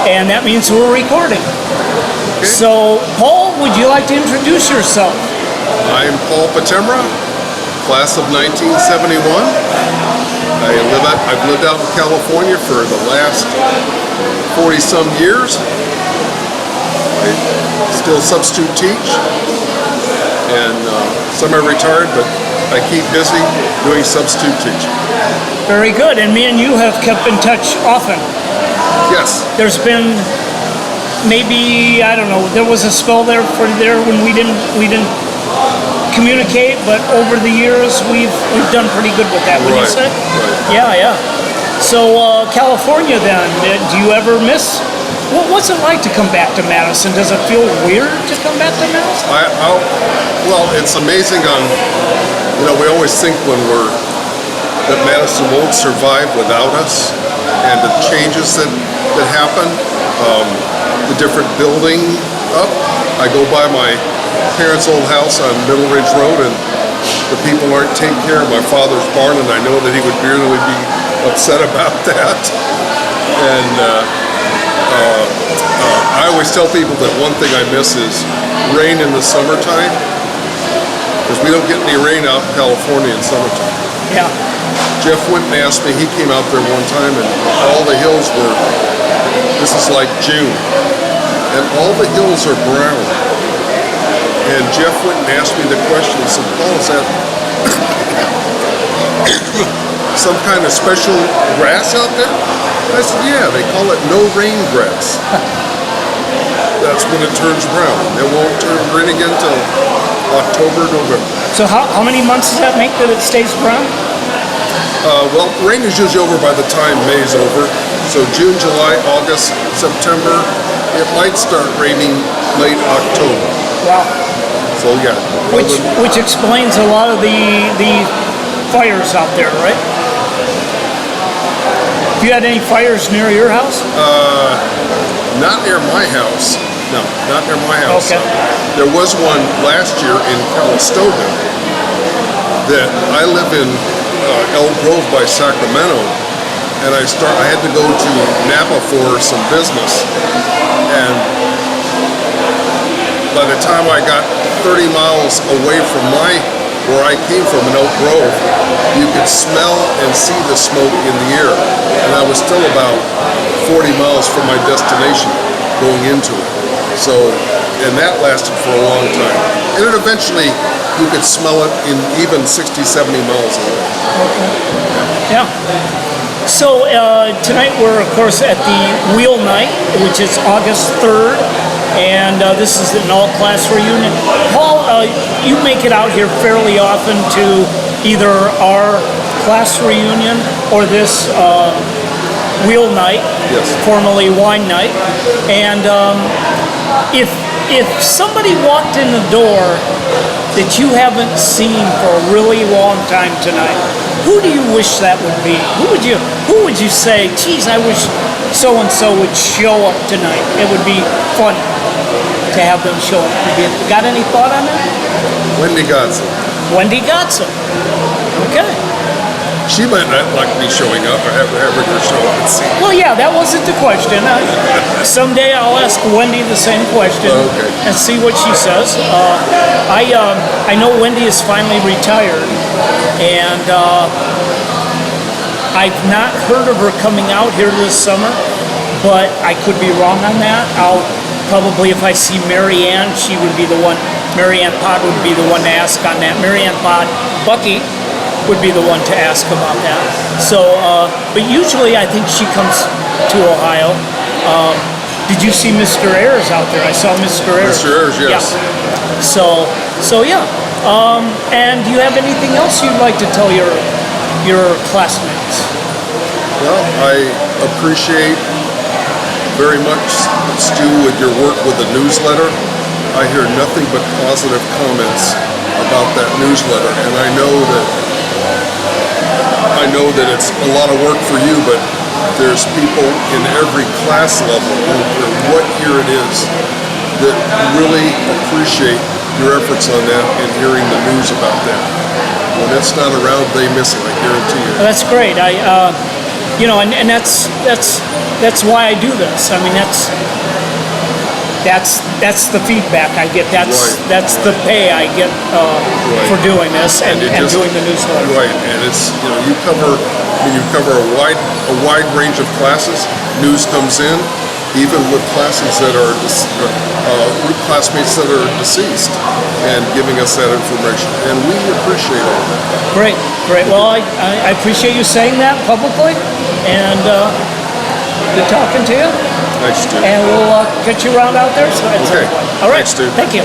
and that means we're recording. Okay. So, Paul, would you like to introduce yourself? I'm Paul Potemra, class of 1971. I've lived out in California for the last 40-some years. I still substitute teach and semi-retired, but I keep busy doing substitute teaching. Very good. And me and you have kept in touch often. Yes. There's been maybe, I don't know, there was a spell there when we didn't communicate, but over the years we've done pretty good with that, wouldn't you say? Right. Yeah. So California then, do you ever miss? What's it like to come back to Madison? Does it feel weird to come back to Madison? Well, it's amazing we always think that Madison won't survive without us, and the changes that happen, the different building up. I go by my parents' old house on Middle Ridge Road, and the people aren't taking care of my father's barn, and I know that he would really be upset about that. And I always tell people that one thing I miss is rain in the summertime, because we don't get any rain out in California in summertime. Yeah. Jeff went and asked me, he came out there one time, and all the hills were, this is like June, and all the hills are brown. And Jeff went and asked me the question, he said, Paul, is that some kind of special grass out there? I said, yeah, they call it no rain grass. That's when it turns brown. It won't turn green again until October, November. So how many months does that make that it stays brown? Well, rain is usually over by the time May's over. So June, July, August, September, it might start raining late October. Wow. So yeah. Which explains a lot of the fires out there, right? Have you had any fires near your house? Not near my house. No, not near my house. Okay. There was one last year in Calistoga that I live in Elk Grove by Sacramento, and I had to go to Napa for some business, and by the time I got 30 miles away from where I came from in Elk Grove, you could smell and see the smoke in the air, and I was still about 40 miles from my destination going into it. So, and that lasted for a long time. And then eventually you could smell it in even 60, 70 miles away. Okay. Yeah. So tonight we're, of course, at the Wheel Night, which is August 3rd, and this is an all-class reunion. Paul, you make it out here fairly often to either our class reunion or this Wheel Night, yes, formerly Wine Night. And if somebody walked in the door that you haven't seen for a really long time tonight, who do you wish that would be? Who would you say, geez, I wish so-and-so would show up tonight? It would be fun to have them show up. Got any thought on that? Wendy Godson. Wendy Godson. Okay. She might not like me showing up or having her show up and see. Well, yeah, that wasn't the question. Someday I'll ask Wendy the same question and see what she says. I know Wendy is finally retired, and I've not heard of her coming out here this summer, but I could be wrong on that. I'll probably, if I see Mary Ann, Mary Ann Pod would be the one to ask on that. Mary Ann Pod, Bucky would be the one to ask about that. So, but usually I think she comes to Ohio. Did you see Mr. Ayers out there? I saw Mr. Ayers. Mr. Ayers, yes. Yeah. So yeah. And do you have anything else you'd like to tell your classmates? Well, I appreciate very much, Stu, with your work with the newsletter. I hear nothing but positive comments about that newsletter, and I know that it's a lot of work for you, but there's people in every class level, no matter what year it is, that really appreciate your efforts on that and hearing the news about that. When it's not around, they miss it, I guarantee you. That's great. And that's that's why I do this. I mean, that's the feedback I get. That's the pay I get for doing this and doing the newsletter. Right, and it's, you cover a wide range of classes. News comes in, even with classes that are classmates that are deceased, and giving us that information, and we appreciate all that. Great. Well, I appreciate you saying that publicly, and good talking to you. Thanks, Stu. And we'll get you around out there. So Okay. all right. Thanks, Stu. Thank you.